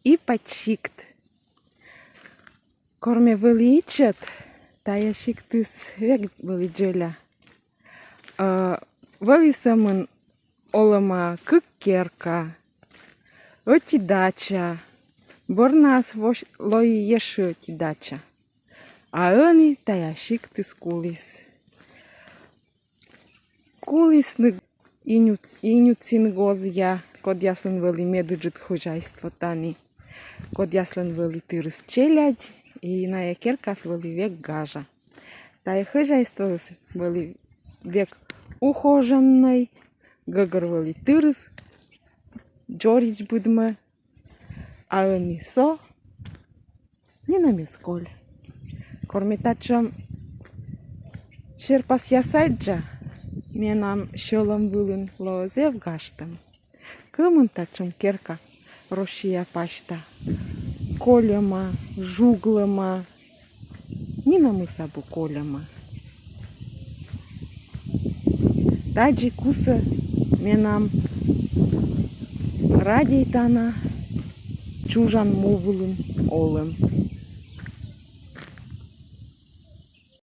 і пачікт. Корме величат, та яшиктис век велиджеля. Велисамын олама кыккерка, отидача, борнас лои еши отидача. А они та яшиктис кулис. Кулисны инюцин гозя, код яслен вели медуджит хозяйство тани. Код яслен вели тырыс челядь, и на якеркас вели век гажа. Та и хозяйство вели век ухоженный, гагар вели тырыс, джорич будме, а они со не на месколь. Кормитачам шерпас ясайджа, менам шолом вылын лозев гаштам. Кымын тачам керка рошия пашта, коляма, жуглама, не на мысабу коляма. Таджи куса менам радейтана чужан мувылын олым.